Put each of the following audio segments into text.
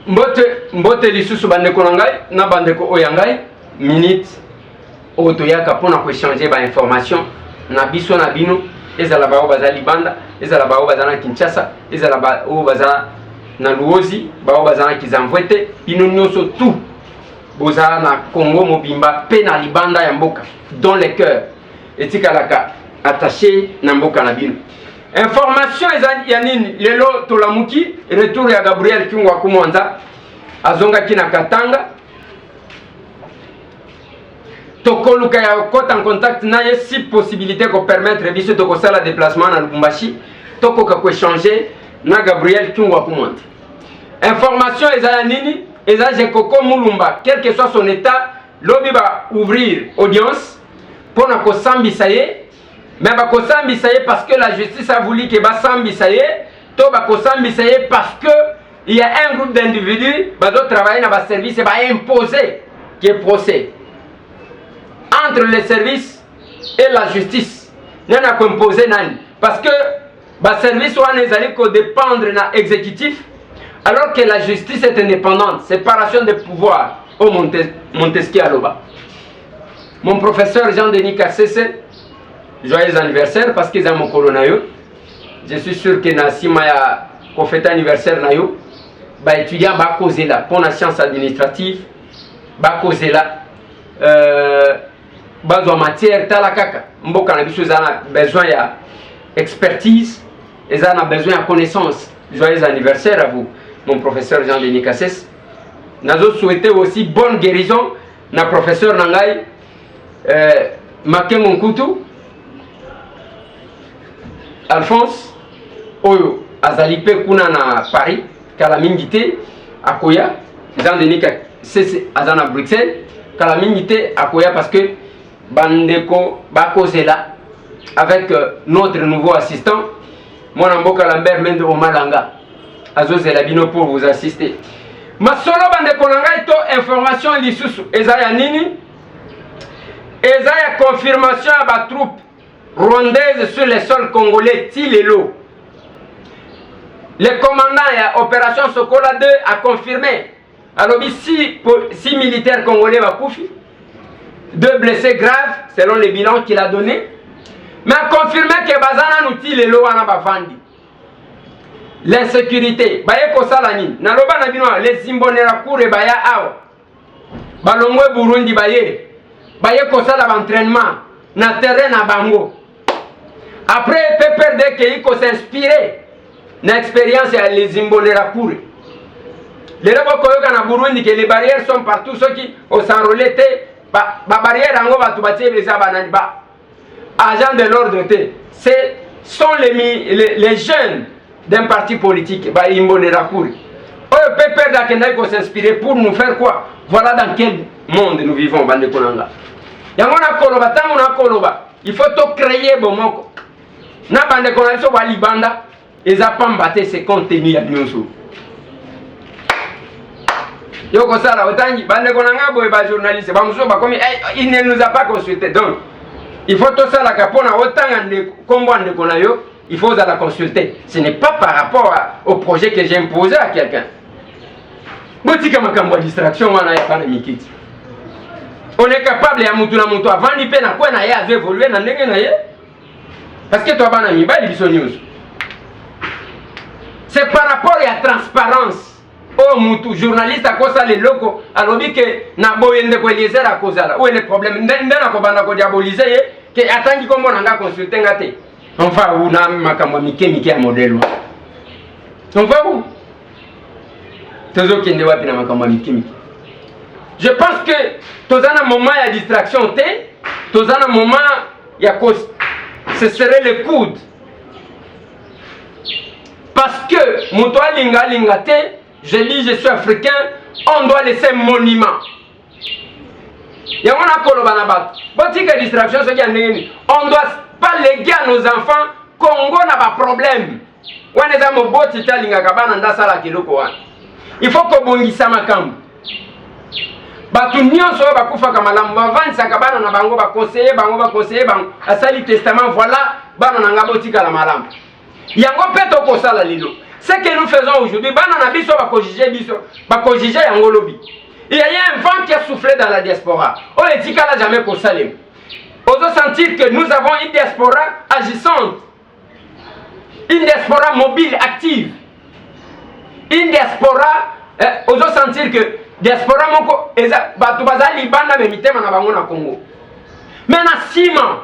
mbote lisusu bandeko nangai na bandeko oyangai minute otoyaka pona ko échanger ba information na biso na bino ezala ba obaza libanda ezala ba obaza na Kinshasa ezala ba obaza na Luozi ba obaza na Kizamvwete bino nyonso tout boza na Congo mobimba pe na libanda ya mboka dans les cœurs etikalaka attaché na mboka na bino. Information ya nini lelo tolamuki retour ya Gabriel Kyungwa Kumwanza azonga kina Katanga tokoluka ya kota en contact naye si possibilité ko permettre biso to ko sala déplacement na Lubumbashi tokoka ko échanger na Gabriel Kyungwa Kumwanza. Information ya nini je Koko Mulumba quel que soit son état lobi ba ouvrir audience pour na ko sambisa ye. Mais bakosambi ça y est parce que la justice a voulu que basambi ça y est, to bakosambi ça y est parce que il y a un groupe d'individus qui doivent travailler dans le service et va imposer qui est procès entre les services et la justice. Il y a qu'à imposer nani parce que le service doit dépendre de l'exécutif alors que la justice est indépendante, séparation des pouvoirs au Montesquieu Aloba. Mon professeur Jean-Denis Kassese, joyeux anniversaire parce qu'ils ont mon coronavirus. Je suis sûr que na sima ya ko fête anniversaire na yo ba étudiant ba causer là pour la science administrative ba causer là ba zo matière talakaka mboka na biso zana besoin ya expertise et zana besoin ya connaissance. Joyeux anniversaire à vous mon professeur Jean-Denis Kasses. Nazo souhaiter aussi bonne guérison na professeur nangai Makengo Nkutu Alphonse oyo azalipe kuna na Paris kala mingite akoya Jean-Denis Kasese azana Bruxelles kala mingite akoya parce que bandeko bakozela avec notre nouveau assistant mon amboka Lambert Mende Omalanga azozela bino pour vous assister. Masolo bandeko nanga ito information lisusu ezaya nini ezaya confirmation à ba troupe rwandaise sur les sols congolais Tilelo. Le commandant de l'opération Sokola 2 a confirmé alors 6 militaires congolais Bakoufi, 2 blessés graves selon les bilans qu'il a donné, mais a confirmé que Bazana nous Tilelo wana bafandi. L'insécurité, baye kosalani, naloba na bino les imbonera kure baya awa. Balongwe Burundi baye kosala entraînement na terrain na bango. Après, Pepper de Keiko s'inspirer dans l'expérience à les Imbolera Kouré. Les Rabokoyoka na Burundi que les barrières sont partout, ceux qui ont s'enrôlé, les barrières en haut, les agents de l'ordre, ce sont les jeunes d'un parti politique, Imbolera Kouré. Pepper de Keiko s'inspirer pour nous faire quoi? Voilà dans quel monde nous vivons, Bande Konanga. Yangona Koloba, Tangona Koloba, il faut tout créer Bomoko. Na bande konaiso wa libanda eza pambate se contenu ya nyonso yoko sala otangi bande konanga boye ba journaliste ba muso ba komi il ne nous a pas consulté donc il faut tout ça la kapona otanga de kombo ande konayo il faut la consulter ce n'est pas par rapport au projet que j'ai imposé à quelqu'un botika makambo distraction wana ya pana mikiti on est capable ya mutu na mutu avant ni pe na kwa na ya évoluer na ndenge na ye. Parce que toi, c'est par rapport à la transparence. Oh, moutou, journaliste à cause les locaux, alors que na boyende ko Eliezer à cause là. Où est le problème? Ndena ko banda ko diaboliser que atangi kombo nanga consulter ngate. On va où na makambo mike ya modèle. On va où? Tozo kende wapi na makambo mike. Je pense que tozana moment ya distraction te, tozana moment ya cause. Ce serait le coude. Parce que, Moutoua Linga Lingate, je dis je suis africain, on doit laisser un monument. On ne doit pas léguer à nos enfants Congo n'a pas de problème. Il faut que bongisa makambo. Batu nyonso bakufa kamalamu bavanisa kabana na bango ba conseiller bango asali testament voilà bana nanga botika la malamu yango peto ko sala lilo Ce que nous faisons aujourd'hui, il y a un vent qui a soufflé dans la diaspora. On ne dit qu'à la jamais pour Salem. On doit sentir que nous avons une diaspora agissante, une diaspora mobile, active. Une diaspora, on doit sentir que diaspora moko batubaza libanda memitema na bango na Congo. Mais na sima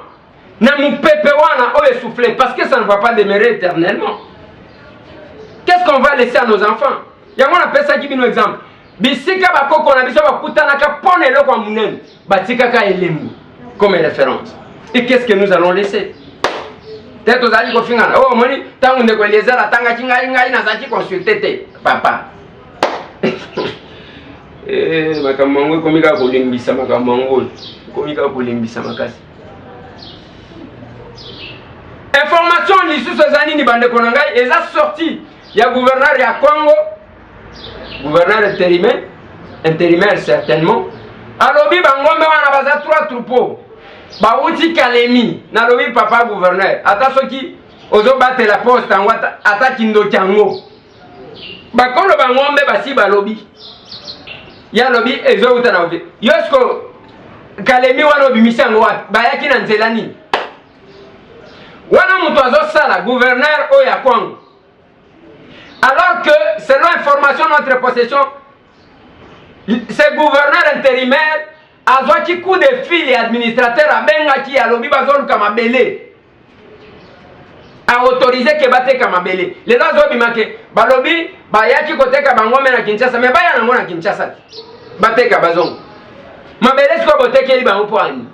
na mupepe wana o essoufflé parce que ça ne va pas demeurer éternellement. Qu'est-ce qu'on va laisser à nos enfants? Yango na pesa ki bino exemple. Bisika bakoko na biso bakutana ka pone eloko munene batika ka elemu comme référence. Et qu'est-ce que nous allons laisser? Peut-être aux alliés kofingana. Oh moni tangu ndeko elezala tanga kinga inga ina zaki consulter papa. Makamango komika kolimbisa makamango komika kolimbisa makasi. Information lisusu ezani ni bande konanga eza sorti ya gouverneur ya Congo, gouverneur intérimaire certainement. Alobi bangombe wana baza 3 troupeaux. Bauti Kalemi na lobi papa gouverneur. Ata soki ozo battre la poste en wata ata kindo chango. Bakolo bangombe basi balobi. Ya lobi ezo utana obi. Yosko Kalemi wana obimisa ngo wapi? Bayaki na nzela nini? Wana mutu azo sala gouverneur oya Congo. Alors que selon information de notre possession, ce gouverneur intérimaire a qui coup de fil et administrateur a benga qui a lobi bazolu kamabele. A autorisé que bate kamabele. Les gens ont dit balobi bayaki kote ka bangome na Kinshasa mais baya nango na Kinshasa. Bate ka bazong. Mabele sko bote ke liba upwani.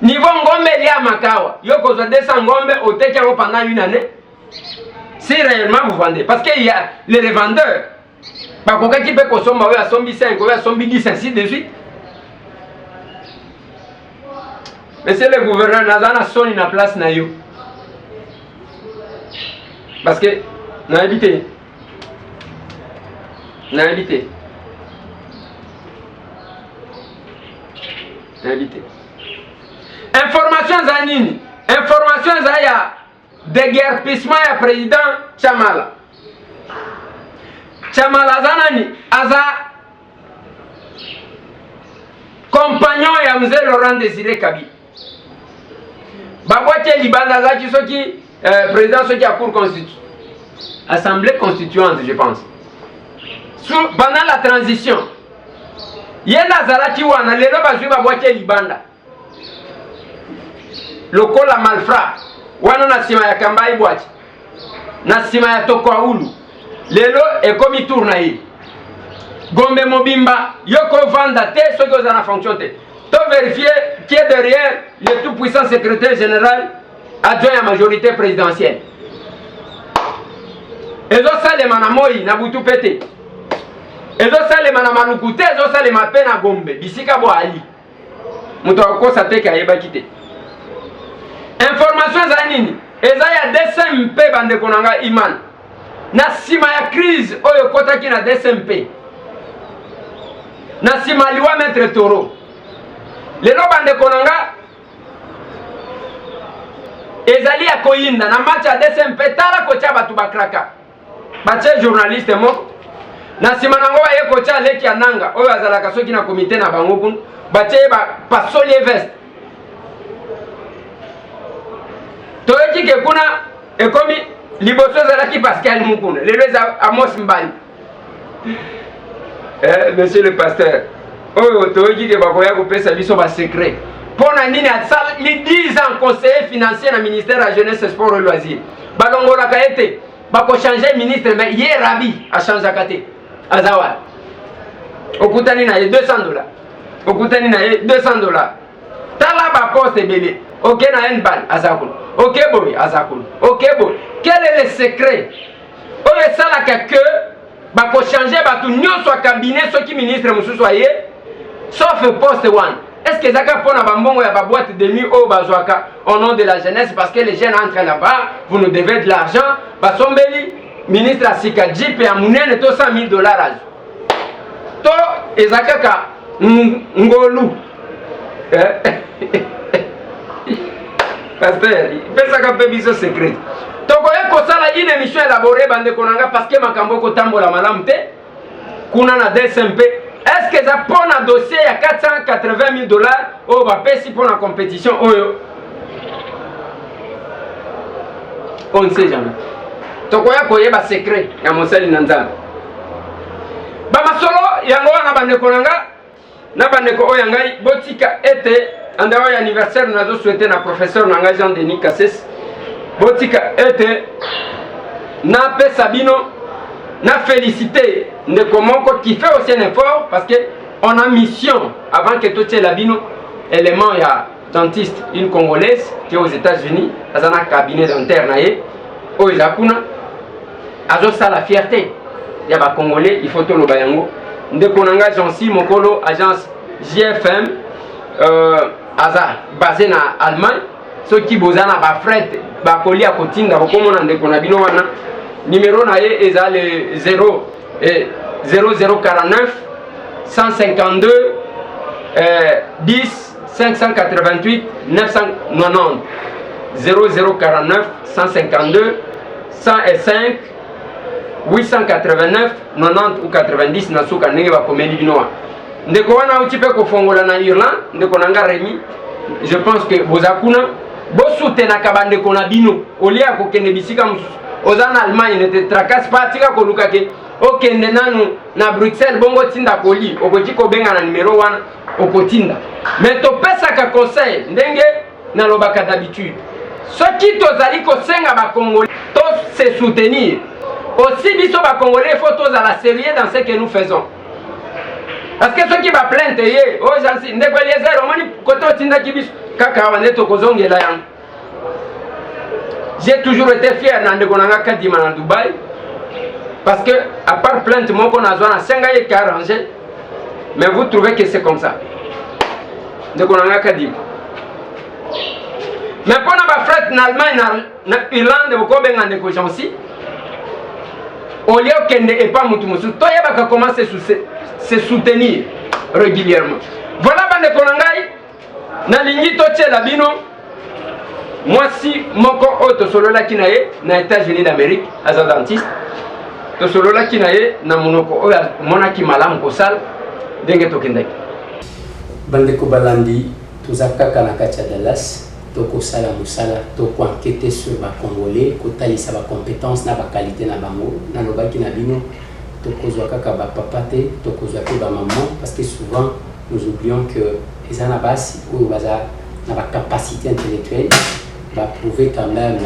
Niveau ngombe lia makawa. Yoko zo 200 ngombe oteke ngo pendant une année. Si réellement vous vendez parce qu'il y a les revendeurs. Par contre qui peut consommer à 5, à 10 ainsi de suite. Monsieur le gouverneur Nazana sonne na place na yo. Parce que na habité. Information zanini. Information zaya déguerpissement ya président Chamala. Chamala zanani aza compagnon ya mzee Laurent Désiré Kabila. Babwache libanda zaki soki président soki à cour constituante. Assemblée constituante je pense. Pendant la transition. Yena zalaki wana lelo bazwi babwache libanda. Lokola malfrat. Wana na sima ya Kambai bwache. Na sima ya Tokwaulu. Lelo ekomi tourna yi. Gombe Mobimba, yoko vanda te, ceux qui ont en fonction te. To vérifier qui est derrière le tout puissant secrétaire général adjoint à la majorité présidentielle. Ezo salema na moi na butu pete. Ezo salema na malukute, ezo salema pe na Gombe. Bisika bo ali. Muto akosa te ka yeba kite. Information za nini? Eza ya DSMP bande konanga iman. Na sima ya crise oyo kotaki na DSMP. Na sima liwa maître Toro. Lelo bande konanga ezali ya koyinda na match ya DSMP tala kocha batu bakraka. Bache journaliste mo. Na sima nango ba ye kocha leki ananga oyo azalaka soki na comité na bango kun. Bache ba pasoli veste. Toeki ke kuna ekomi liboso zalaki Pascal Mukuna. Lelo za Amos Mbali. Monsieur le pasteur, oh, toeki ke bakoya ko pesa biso ba secret. Pona nini atsala li 10 ans conseiller financier na ministère de la jeunesse sport et loisirs. Balongola ka ete bako changer ministre mais hier Rabi a changé kate. Azawa. Okutani na $200. Okutani na $200. Tala ba poste belé. OK na une balle azakul. OK boy azakul. OK boy. Quel est le secret? Oye sala que bako changer batu nyonso a cabinet soki ministre mususu aye sauf poste one. Est-ce que zaka pona bambongo ya ba boîte de nuit au bazwaka au nom de la jeunesse parce que les jeunes entrent là-bas, vous nous devez de l'argent, basombeli ministre asika jeep ya munene to $100,000 to ezaka ka ngolu pasteur pesa ka pe biso secret to ko kosala une émission élaborée bande konanga parce que makambo ko tambola malamu te kuna na DSMP. Est-ce que ça pour un dossier à 480 000 $? Oh bah pesi pour la compétition oyo. On ne sait jamais. Tokoya koyeba secret ya mosali na nzambe. Ba masolo yango na bande konanga na bande ko oyo ngai botika ete andawa ya anniversaire nazo souhaiter na professeur nanga Jean-Denis Kasses. Botika ete na pe Sabino na félicité ndeko moko qui fait aussi un effort parce que on a mission avant que tout la bino élément ya dentiste une congolaise qui est aux États-Unis dans un cabinet dentaire naie o izakuna azo ça la fierté ya ba congolais il faut to lo bayango ndeko nanga Jean-Si Mokolo agence JFM aza basé na Allemagne ceux qui bozana ba fret ba kolia kotinda bokomona ndeko na bino wana numéro na ye eza le 0049 152 10 588 990 0049 152 105 889 90 ou 90 na suka ndenge bakomeli bino ndeko wana uti pe kofongola na Irlande ndeko nanga Remi. Je pense que bozakuna bosutenaka bandeko na bino olia kokende bisika mususu ozana Allemagne ne te tracasse pas tika koluka ke okende nanu na Bruxelles bongo tinda koli okoti ko benga na numéro 1 okotinda mais to pesa ka conseil ndenge na lobaka d'habitude soki tozali ko senga ba congolais to se soutenir aussi biso ba congolais faut tous à la sérieux dans ce que nous faisons parce que ceux qui va plainte ye oh jansi ndeko Eliezer omoni koto tinda kibiso kaka wane to kozongela yang. J'ai toujours été fier de Konanga Kadima en Dubaï parce que, à part plainte, mon connaissance a 5 ans qui arrangé, mais vous trouvez que c'est comme ça. De Konanga Kadima. Mais pour nos frères en Allemagne, en Irlande, vous avez des gens aussi. Au lieu qu'il n'y ait pas de gens, toi, il va commencer à se soutenir régulièrement. Voilà, de Konanga, na lingi toche la bino. Moi si moko auto solo la kinaye na États-Unis d'Amérique as un dentiste to solo la kinaye na monoko o mona ki malam ko sal denge to kendaki bande ko balandi to zakaka na kacha Dallas to ko sala musala to ko enquêter sur ba congolais ko talisa ba compétence na ba qualité na bango na lobaki na bino to ko zwaka ba papa te to ko zwaka ba maman parce que souvent nous oublions que les anabas ou baza na ba capacité intellectuelle va prouver quand même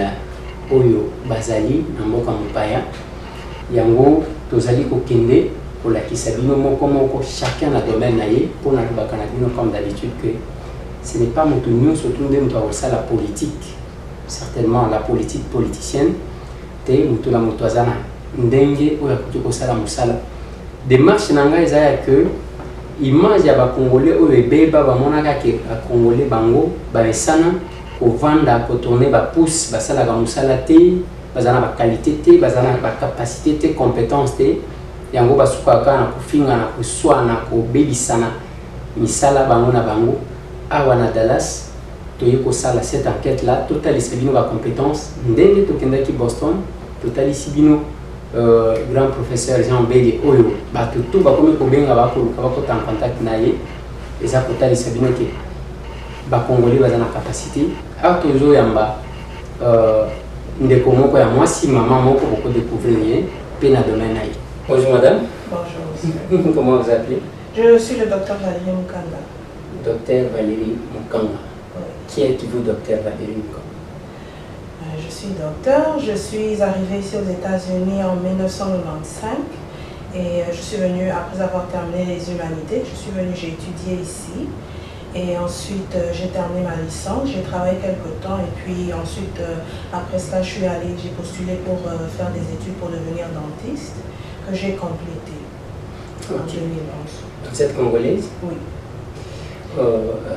oyo bazali na mboka mopaya yango tozali kokende pour la kisabino moko chacun na domaine naie pour na lobaka na bino comme d'habitude que ce n'est pas moto nyonso tout nde moto akosala la politique certainement la politique politicienne te moto na moto azana ndenge oyo akoki kosala mosala démarche na ngai eza ya que image ya bakongolais oyo ebeba bamonaka ke bakongolais bango baesana kovanda kotourner ba pouce basala ka musala te bazana ba qualité te bazana ba capacité te compétence te yango basuka ka na kofinga na kuswa na kobebisana misala bango na bango awa na Dallas toye ko sala cette enquête là total isibino ba compétence ndenge tokenda ki Boston total isibino grand professeur Jean Bélé oyo ba tout ba komi ko benga ba ko en contact na ye eza total isibino ke ba congolais bazana capacité a toujours yamba ndeko moko ya mwasi maman moko beaucoup découvrir pena domaine naï. Bonjour madame. Bonjour. Comment vous appelez? Je suis le docteur Valérie Mukanga. Docteur Valérie Mukanga. Oui. Qui êtes-vous, docteur Valérie Mukanga? Je suis docteur, je suis arrivée ici aux États-Unis en 1995 et je suis venue après avoir terminé les humanités. Je suis venue, j'ai étudié ici. Et ensuite, j'ai terminé ma licence, j'ai travaillé quelques temps et puis ensuite, après cela, j'ai postulé pour faire des études pour devenir dentiste, que j'ai complété en 2011. Vous êtes congolaise? Oui.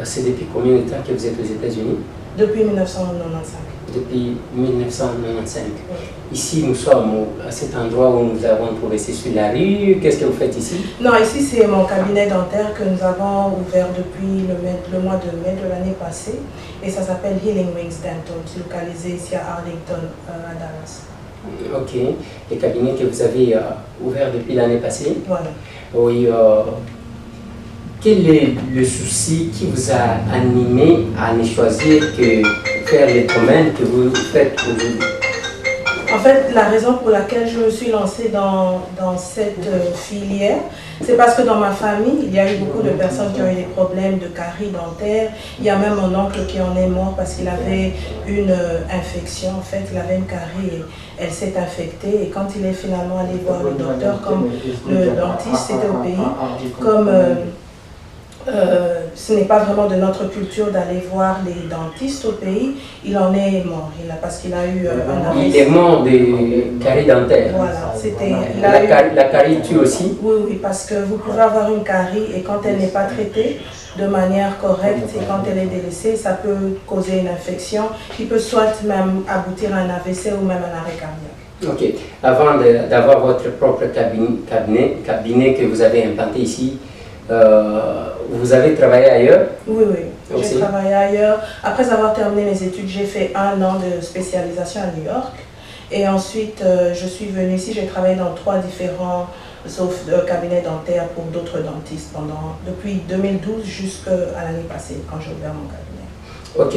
C'est depuis combien de temps que vous êtes aux États-Unis? Depuis 1995. Depuis 1995. Oui. Ici, nous sommes à cet endroit où nous avons trouvé, c'est sur la rue. Qu'est-ce que vous faites ici? Non, ici c'est mon cabinet dentaire que nous avons ouvert depuis le mois de mai de l'année passée. Et ça s'appelle Healing Wings Dental, localisé ici à Arlington, à Dallas. Ok. Les cabinets que vous avez ouverts depuis l'année passée. Voilà. Oui. Quel est le souci qui vous a animé à ne choisir que faire les domaines que vous faites aujourd'hui? En fait, la raison pour laquelle je me suis lancée dans cette filière, c'est parce que dans ma famille, il y a eu beaucoup de personnes qui ont eu des problèmes de caries dentaires. Il y a même mon oncle qui en est mort parce qu'il avait une infection. En fait, il avait une carie et elle s'est infectée. Et quand il est finalement allé voir le docteur, comme le dentiste, c'était au pays, comme ce n'est pas vraiment de notre culture d'aller voir les dentistes au pays, il en est mort parce qu'il a eu un AVC. Il est mort de carie dentaire. Voilà, c'était... La carie tue aussi? Oui, oui, parce que vous pouvez avoir une carie et quand elle n'est pas traitée de manière correcte et quand elle est délaissée, ça peut causer une infection qui peut soit même aboutir à un AVC ou même un arrêt cardiaque. Ok. Avant d'avoir votre propre cabinet que vous avez implanté ici, vous avez travaillé ailleurs? Oui, oui. J'ai travaillé ailleurs. Après avoir terminé mes études, j'ai fait 1 an de spécialisation à New York. Et ensuite, je suis venue ici. J'ai travaillé dans 3 différents cabinets dentaires pour d'autres dentistes depuis 2012 jusqu'à l'année passée, quand j'ai ouvert mon cabinet. Ok.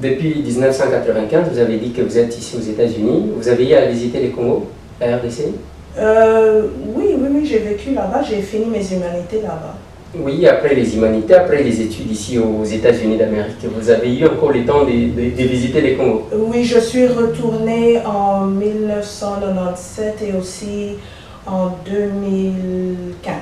Depuis 1995, vous avez dit que vous êtes ici aux États-Unis. Vous avez eu à visiter le Congo, la RDC? Oui, j'ai vécu là-bas. J'ai fini mes humanités là-bas. Oui, après les humanités, après les études ici aux États-Unis d'Amérique, vous avez eu encore le temps de visiter les Congo? Oui, je suis retournée en 1997 et aussi en 2015.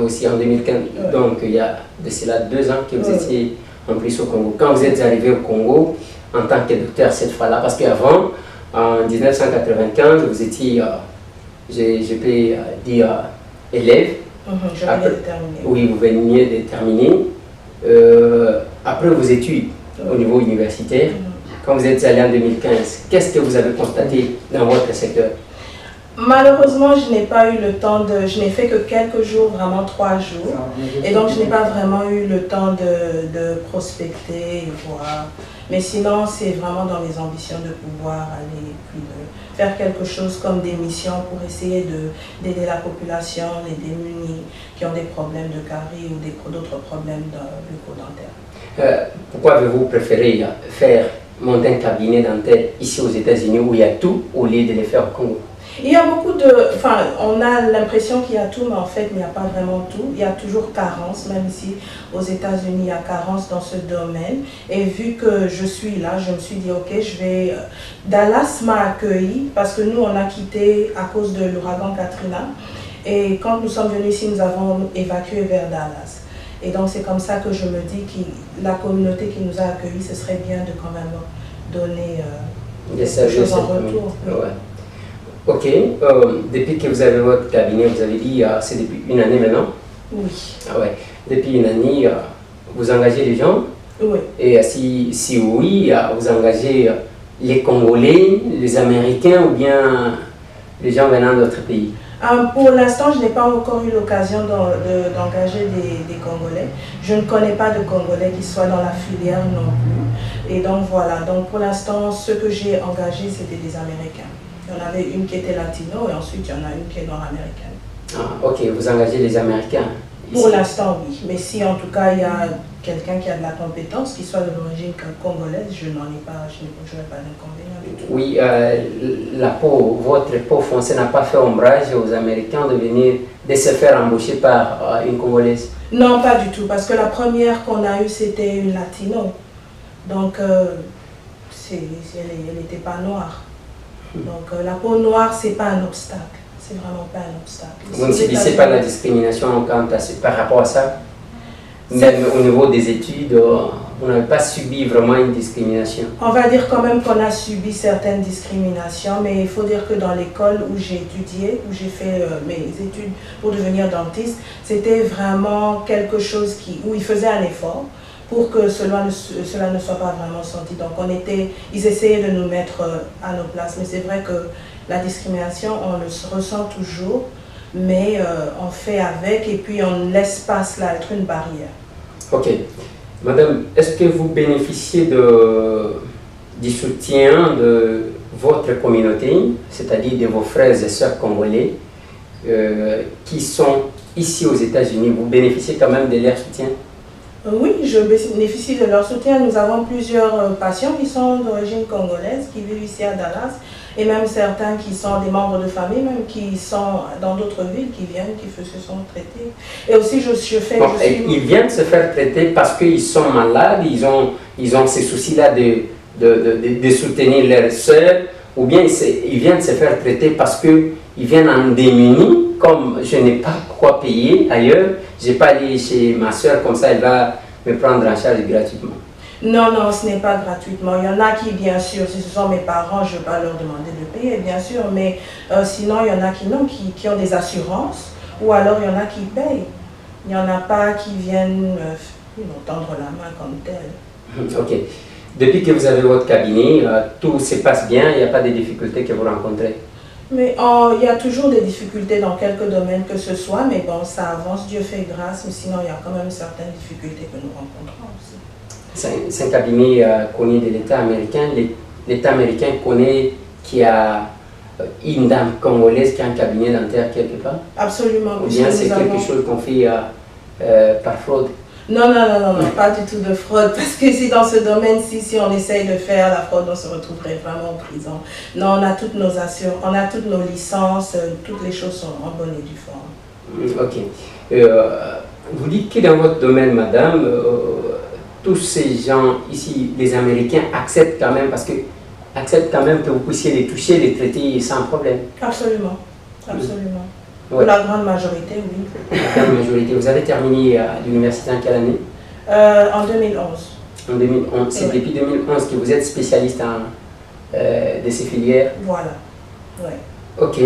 Aussi en 2015. Ouais. Donc il y a de cela 2 ans que vous étiez en plus au Congo. Quand vous êtes arrivé au Congo en tant que docteur cette fois-là, parce qu'avant, en 1995, vous étiez, je peux dire, élève. Je venais de terminer. Oui, vous veniez de terminer. Après vos études au niveau universitaire, quand vous êtes allé en 2015, qu'est-ce que vous avez constaté dans votre secteur? Malheureusement, je n'ai pas eu le temps je n'ai fait que quelques jours, vraiment 3 jours. Et donc, je n'ai pas vraiment eu le temps de prospecter et voir. Mais sinon, c'est vraiment dans mes ambitions de pouvoir aller plus loin. Faire quelque chose comme des missions pour essayer d'aider la population, les démunis qui ont des problèmes de carie ou d'autres problèmes bucco-dentaires. Pourquoi avez-vous préféré monter un cabinet dentaire ici aux États-Unis où il y a tout au lieu de le faire au Congo? Il y a beaucoup on a l'impression qu'il y a tout, mais en fait, il n'y a pas vraiment tout. Il y a toujours carence, même ici aux États-Unis, il y a carence dans ce domaine. Et vu que je suis là, je me suis dit, ok, Dallas m'a accueilli parce que nous, on a quitté à cause de l'ouragan Katrina. Et quand nous sommes venus ici, nous avons évacué vers Dallas. Et donc, c'est comme ça que je me dis que la communauté qui nous a accueillis, ce serait bien de quand même donner quelque chose en retour. Ouais. Ok, depuis que vous avez votre cabinet, vous avez dit c'est depuis 1 année maintenant? Oui. Ah ouais. Depuis 1 année, vous engagez les gens? Oui. Et si oui, vous engagez les Congolais, les Américains ou bien les gens venant d'autres pays? Pour l'instant, je n'ai pas encore eu l'occasion d'engager des Congolais. Je ne connais pas de Congolais qui soient dans la filière non plus. Et donc voilà, donc pour l'instant, ceux que j'ai engagés, c'était des Américains. Il y en avait une qui était latino et ensuite il y en a une qui est nord-américaine. Ah, ok, vous engagez les Américains? Pour l'instant, oui. Mais si en tout cas il y a quelqu'un qui a de la compétence, qui soit de l'origine congolaise, je n'aurai pas d'inconvénient du tout. Oui, votre peau foncée n'a pas fait ombrage aux Américains de se faire embaucher par une Congolaise? Non, pas du tout, parce que la première qu'on a eue, c'était une latino. Donc, elle n'était pas noire. Donc la peau noire, c'est pas un obstacle, c'est vraiment pas un obstacle. Vous ne subissez pas la discrimination par rapport à ça? Même au niveau des études, vous n'avez pas subi vraiment une discrimination? On va dire quand même qu'on a subi certaines discriminations, mais il faut dire que dans l'école où j'ai étudié, où j'ai fait mes études pour devenir dentiste, c'était vraiment quelque chose où ils faisaient un effort pour que cela ne soit pas vraiment senti. Donc ils essayaient de nous mettre à nos places. Mais c'est vrai que la discrimination, on le ressent toujours, mais on fait avec et puis on laisse pas cela être une barrière. Ok. Madame, est-ce que vous bénéficiez du soutien de votre communauté, c'est-à-dire de vos frères et sœurs congolais qui sont ici aux États-Unis, vous bénéficiez quand même de leur soutien? Oui, je bénéficie de leur soutien. Nous avons plusieurs patients qui sont d'origine congolaise, qui vivent ici à Dallas, et même certains qui sont des membres de famille, même qui sont dans d'autres villes, qui viennent, qui se sont traités. Et aussi, je fais... Bon, ils viennent se faire traiter parce qu'ils sont malades, ils ont ces soucis-là de soutenir leurs sœurs, ou bien ils viennent se faire traiter parce qu'ils viennent en démunis, comme je n'ai pas quoi payer ailleurs, je n'ai pas aller chez ma soeur, comme ça elle va me prendre en charge gratuitement. Non, non, ce n'est pas gratuitement. Il y en a qui, bien sûr, si ce sont mes parents, je ne vais pas leur demander de payer, bien sûr, mais sinon, il y en a qui non, qui ont des assurances, ou alors il y en a qui payent. Il n'y en a pas qui viennent tendre la main comme tel. Ok. Depuis que vous avez votre cabinet, tout se passe bien, il n'y a pas de difficultés que vous rencontrez? Mais il y a toujours des difficultés dans quelques domaines que ce soit, mais bon, ça avance, Dieu fait grâce, mais sinon il y a quand même certaines difficultés que nous rencontrons aussi. C'est un cabinet connu de l'État américain. L'État américain connaît qu'il y a une dame congolaise qui a un cabinet dentaire quelque part? Absolument. Ou bien c'est quelque chose qu'on fait par fraude? Non, pas du tout de fraude, parce que si dans ce domaine-ci, si on essaye de faire la fraude, on se retrouverait vraiment en prison. Non, on a toutes nos assurances, on a toutes nos licences, toutes les choses sont en bonne et due forme. Ok. Vous dites que dans votre domaine, madame, tous ces gens ici, les Américains, acceptent quand même, acceptent quand même que vous puissiez les toucher, les traiter sans problème? Absolument, absolument. Ouais. Pour la grande majorité, oui. La grande majorité. Vous avez terminé à l'université en quelle année? En 2011. En 2011. C'est depuis 2011 que vous êtes spécialiste de ces filières? Voilà. Ouais. Ok.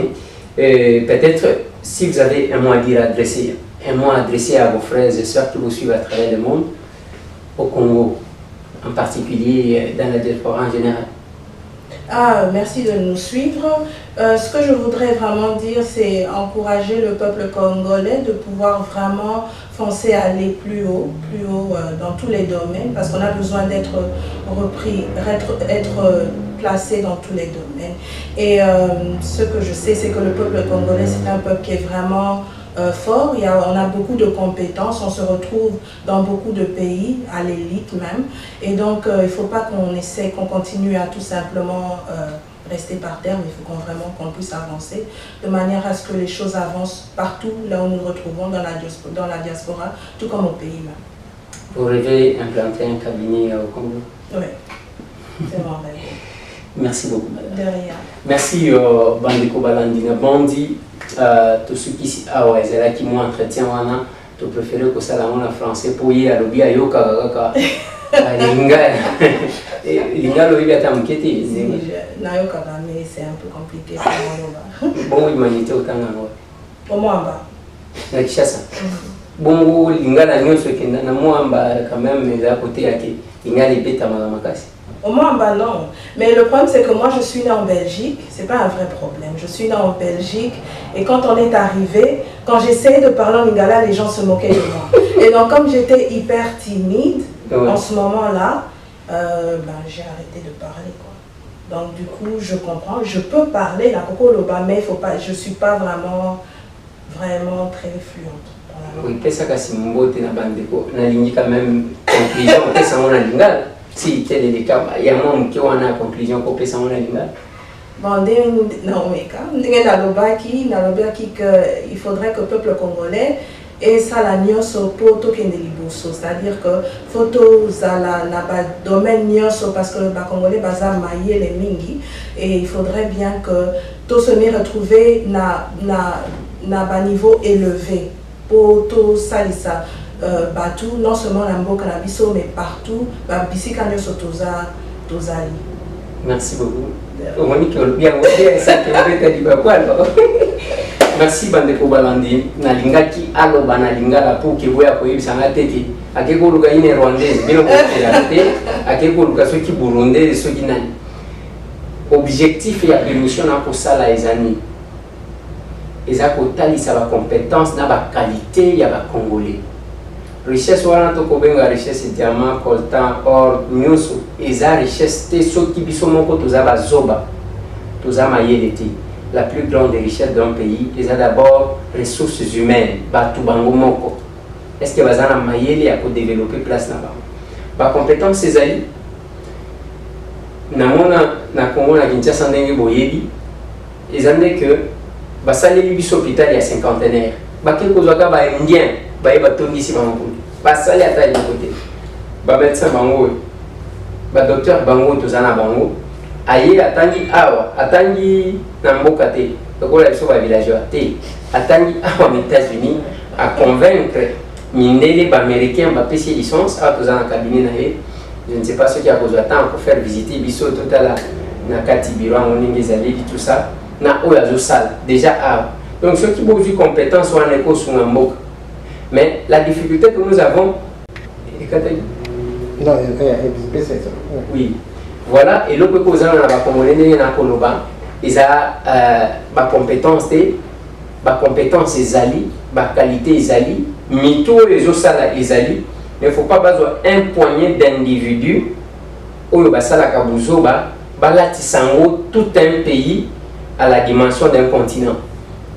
Peut-être, si vous avez un mot à dire, un mot adressé à vos frères et sœurs qui vous suivent à travers le monde, au Congo, en particulier dans la diaspora en général. Merci de nous suivre. Ce que je voudrais vraiment dire, c'est encourager le peuple congolais de pouvoir vraiment foncer à aller plus haut dans tous les domaines, parce qu'on a besoin d'être repris, être placé dans tous les domaines. Et ce que je sais, c'est que le peuple congolais, c'est un peuple qui est vraiment fort. On a beaucoup de compétences, on se retrouve dans beaucoup de pays, à l'élite même. Et donc, il ne faut pas qu'on continue à tout simplement rester par terre, mais il faut qu'on puisse avancer de manière à ce que les choses avancent partout là où nous nous retrouvons dans la diaspora, tout comme au pays même. Vous rêvez implanter un cabinet au Congo? Oui, c'est mon rêve. Merci beaucoup, madame. De rien. Merci, Bandeko Balandina Bandi. Tous ceux qui c'est là qui m'ont entretien, tu préfères que ça en français pour y aller à Yoka Kaka. Linga lo ibia tamketi. Nayoka mais c'est un peu compliqué pour moi. Bon humanité autant ngo. Pour moi Na Kishasa. Bon linga na nyonso kenda na mwamba quand même mais à côté yake linga libeta makasi. Au moins, non. Mais le problème, c'est que moi, je suis née en Belgique. C'est pas un vrai problème. Je suis née en Belgique. Et quand on est arrivé, quand j'essayais de parler en lingala, les gens se moquaient de moi. Et donc, comme j'étais hyper timide, en ce moment-là, j'ai arrêté de parler, quoi. Donc, du coup, je comprends. Je peux parler la Koko Loba, mais je ne suis pas vraiment très fluente. Oui, qu'est-ce que c'est mon beau na bandeko? Na lingi quand même conclusion, qu'est-ce que on a lingala? Si tel est le cas, il y a un moment qui a une conclusion pour que ça on a lingala. Bon, il faudrait que le peuple congolais ait ça la nyonso pour tout liboso, c'est-à-dire que photo zala na ba domaine nyonso parce que ba congolais baza maillé les mingi et il faudrait bien que tout se met retrouver na ba niveau élevé pour tout ça ça. Batou, non seulement la mboka na biso, mais partout, bisika nyonso tozali. Merci beaucoup. Merci Bandeko Balandi. Nalingaki aloba nalingala pour que vous ayez sanga teki. Akeko luka ine rwandaise, bilo kotelate. Akeko luka soki burundais, soki nani. Objectif ya permission na pour ça la ezani. Eza kotalisa ba compétence na ba qualité ya ba congolais. Richesse wana tokobenga richesse diamant, coltan, or, nyonso eza richesse te soki biso moko toza bazoba tous à l'été. La plus grande richesse d'un pays, ils ont d'abord ressources humaines, tout bango moko. Est-ce que vous avez mayele à développer place là-bas? Ba compétence ces alliés. Na Congo na Kinshasa ndenge boyebi, ils ont dit que ba saleli biso hôpital ya cinquantenaire. Ba ke kozwaka ba indien, ba yeba tongisi bango. Ba sali ata côté. Ba médecin bango, ba docteur bango tozana bango. Aye atangi awa, atangi na mboka te. Lokola biso ba villageois te. Atangi awa aux États-Unis à convaincre mindele ba américain ba pesi licence à tozana cabinet na ye. Je ne sais pas ce qui a besoin de temps pour faire visiter biso total na kati biro ngoningi zali tout ça na oyazo sala déjà awa. Donc ceux qui ont eu compétence ou en éco sur un mboka. Mais la difficulté que nous avons oui. Voilà, et l'autre chose, on a ils ont compétence, compétence zali, qualité zali, mito les autres zali. Il ne faut pas besoin un poignet d'individus où basala kabuzo balatisango tout un pays à la dimension d'un continent.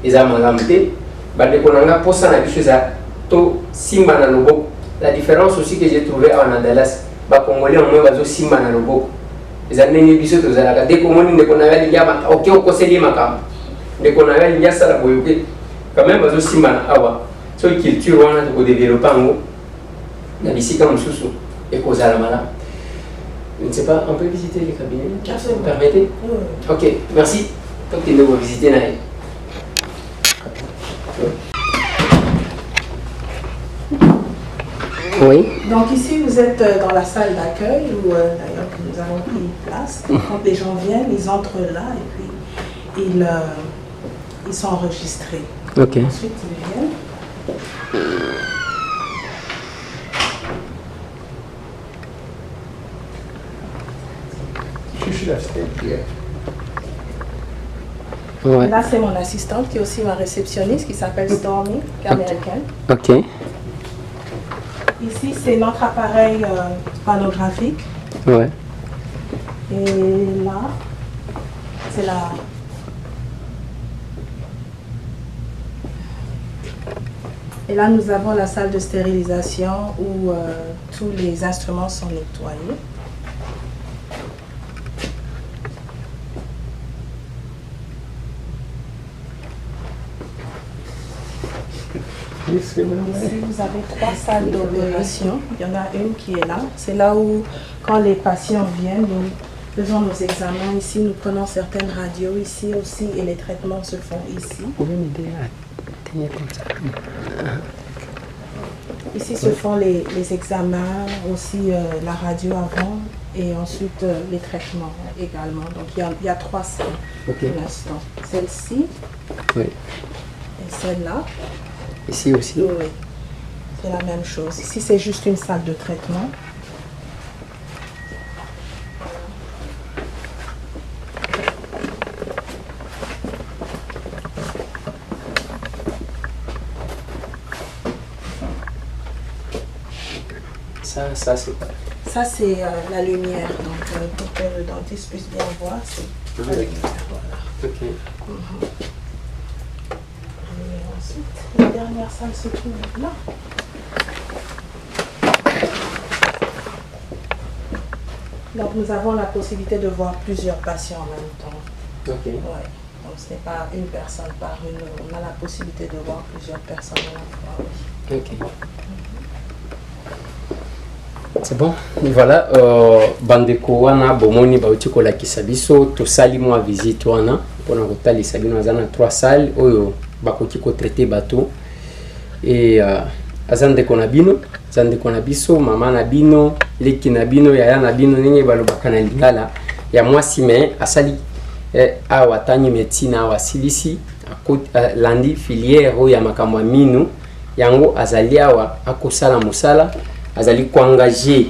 Ils ont malamté, badekonanga pour ça na biso to simba na loboko. La différence aussi que j'ai trouvé en Andalas, ba congolais au moins bazo simba na loboko. Les années biso to zalaka dès qu'on ne connaît pas liaba OK on conseiller makam. Dès qu'on a liya sala boyoke quand même bazo simba na awa. So culture wana to développer ngo na bisika mususu et kozala mala. Je ne sais pas, on peut visiter les cabinets? Vous permettez? OK, merci. Donc il nous visiter na. Oui. Donc ici, vous êtes dans la salle d'accueil où d'ailleurs nous avons pris place. Quand les gens viennent, ils entrent là et puis ils sont enregistrés. Ok. Ensuite, ils viennent. Ouais. Là, c'est mon assistante qui est aussi ma réceptionniste qui s'appelle Stormy, qui est américaine. Ok. Ici, c'est notre appareil panographique. Ouais. Et là, c'est la... Et là, nous avons la salle de stérilisation où tous les instruments sont nettoyés. Ici, vous avez 3 salles d'opération. Il y en a une qui est là. C'est là où, quand les patients viennent, nous faisons nos examens ici. Nous prenons certaines radios ici aussi et les traitements se font ici. Vous pouvez m'aider à tenir comme ça? Ici se font les examens, aussi la radio avant et ensuite les traitements également. Donc il y a 3 salles pour l'instant. Celle-ci et celle-là. Ici aussi? Oui, c'est la même chose. Ici, c'est juste une salle de traitement. Ça c'est quoi? Ça, c'est la lumière. Donc, pour que le dentiste puisse bien voir, c'est la lumière. Voilà. Ok. Et ensuite, la dernière salle se trouve là. Donc, nous avons la possibilité de voir plusieurs patients en même temps. Ok. Ouais. Donc, ce n'est pas une personne par une. On a la possibilité de voir plusieurs personnes en même temps. Oui. Ok. C'est bon. Voilà. Bandeko wana bomoni bauti kolakisa biso tosali mwa visite wana pona kotalisa bino azana 3 salles oyo bakoki ko traiter bateau et azandeko na bino azandeko na biso mama na bino leki na bino yaya na bino nenge balobaka na lingala ya mwasi me asali awa tangi médecine awa silisi landi filière oyo ya makambo ya mino yango azali awa akosala musala azali koengager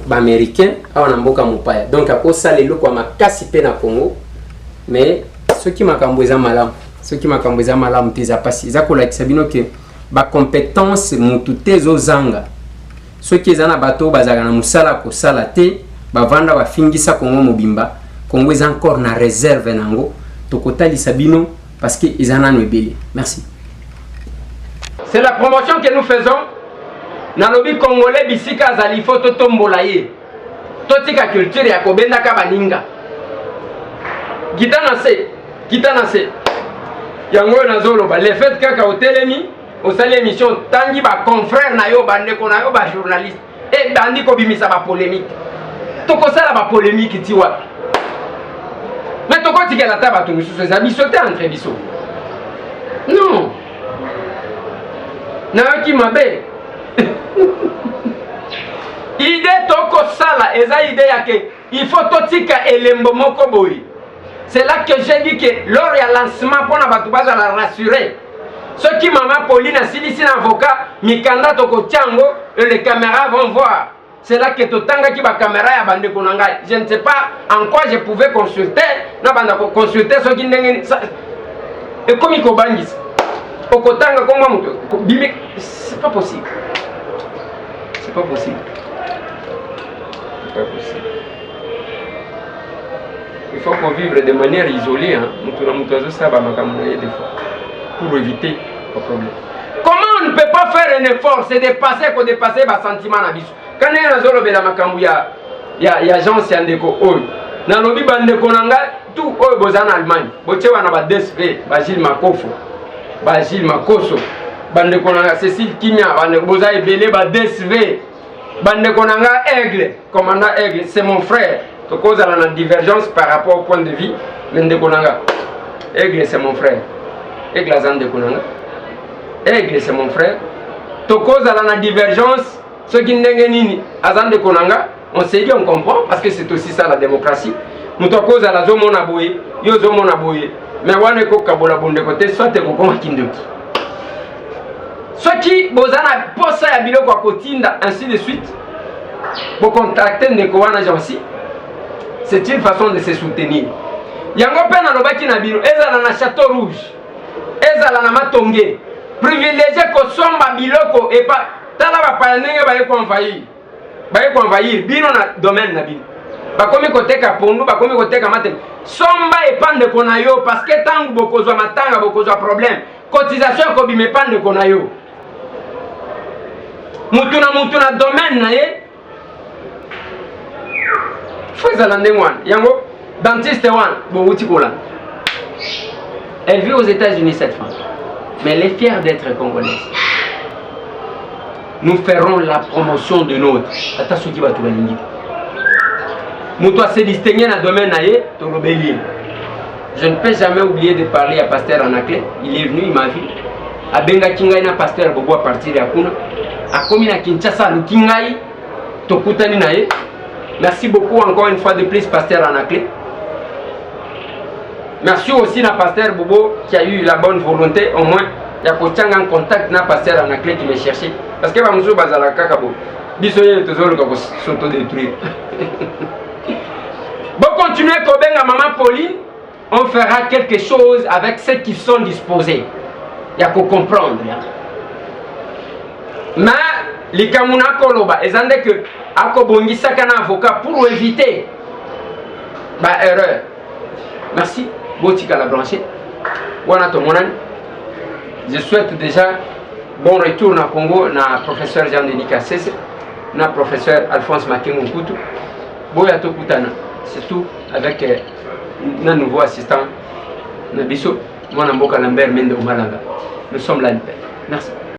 ba américain awa na mboka mopaya donc akosala eloko ya makasi pe na Congo mais soki makambo eza malamu te eza pasi eza kolakisa bino ke ba compétence mutu te ezozanga soki eza na bato bazalaka na musala kosala te bavanda bafingisa Congo mobimba Congo est encore na réserve nango tokotali sabino parce que izana no ebele. Merci. C'est la promotion que nous faisons. Na lobi congolais bisika azali photo tombola ye. Totika culture ya kobenda ka baninga. Kitana se. Yango nazoloba le fait kaka otelemi osali émission tangi ba confrère na yo bandeko na yo ba journaliste et bandi ko bimisa ba polémique. Tokosala ba polémique ti wapi. Mais toko tikela ta ba to misusu za biso te entre biso. Non. Na ki mabe. Idée tokosala eza idée yake il faut totika elembo moko boyi. C'est là que j'ai dit que lors du lancement, pour la rassurer, ceux qui maman Pauline a ici un avocat, Mikanda Toko Tchango, et les caméras vont voir. C'est là que Totanga qui va caméra à Bande Konanga. Je ne sais pas en quoi je pouvais consulter. Consulter ceux qui n'ont pas. Et comme il Kobangis, au Kotanga, c'est pas possible. C'est pas possible. C'est pas possible. Il faut qu'on vive de manière isolée, hein, pour éviter le problème. Comment on ne peut pas faire un effort, c'est dépasser les sentiments. Quand il y a il y a gens qui ont des gens, dans le Bandeko, tout en Allemagne, DSV, Basile Makofo, Basile Makoso, Bandeko, Cécile Kimia, Boza Ebele, DSV, Bandeko, Aigle, commandant Aigle, c'est mon frère. Cause à la divergence par rapport au point de vue, Mendekonanga. Aigle, c'est mon frère. Aigle, Aigle, c'est mon frère. Cause à la divergence, ce qui n'est nini, Azan de Konanga, on s'est dit, on comprend, parce que c'est aussi ça la démocratie. Nous cause à la zone monaboye, yo zone monaboye. Mais on est kabola bonde côté, soit te kokoma kindoki. Ce qui, bozana, posa ya biloko à kotinda, ainsi de suite, pour contracter Nekowana Jansi. C'est une façon de se soutenir. Yango pena lobaki na bino ezala na Château Rouge. Ezala na Matonge. Privilégié ko somba biloko et pas tala ba panenge ba ko envahir. Ba ko envahir bino na domaine na bino. Ba komi côté ka pondu, ba komi côté ka maten. Somba et pande ko na yo parce que tangu bokozwa matanga bokozwa problème. Cotisation ko bime pande ko na yo. Mutuna domaine na ye. Elle vit aux États-Unis cette femme, mais elle est fière d'être congolaise. Nous ferons la promotion de notre. Je ne peux jamais oublier de parler à Pasteur Anaclé. Il est venu, il m'a vu. A Benga Kingai na Pasteur Bobo à partir de Akuna. A Komina Kinshasa, le Kingai, Tokutani Nae. Merci beaucoup encore une fois de plus, Pasteur Anaclé. Merci aussi à Pasteur Bobo qui a eu la bonne volonté, au moins, il y a en contact avec Pasteur Anaclé qui m'a cherché. Parce que Bamsou Bazala Kakabo, Bissoye Tozolo Kabo s'autodétruire. Bon, continuez, Kobenga Maman Pauline, on fera quelque chose avec ceux qui sont disposés. Il y a qu'à comprendre. Mais, les Kamuna Koloba, ils ont dit que Akobongisa un avocat pour éviter erreur. Merci. Botika la Blanchet. Je souhaite déjà bon retour au Congo na professeur Jean-Denis Kassese, na professeur Alphonse Makengo Nkutu. Boya Tokutana. C'est tout avec un nouveau assistant Nabiso, mon Amboka Lambert Mende Omalanga. Nous sommes là. Merci.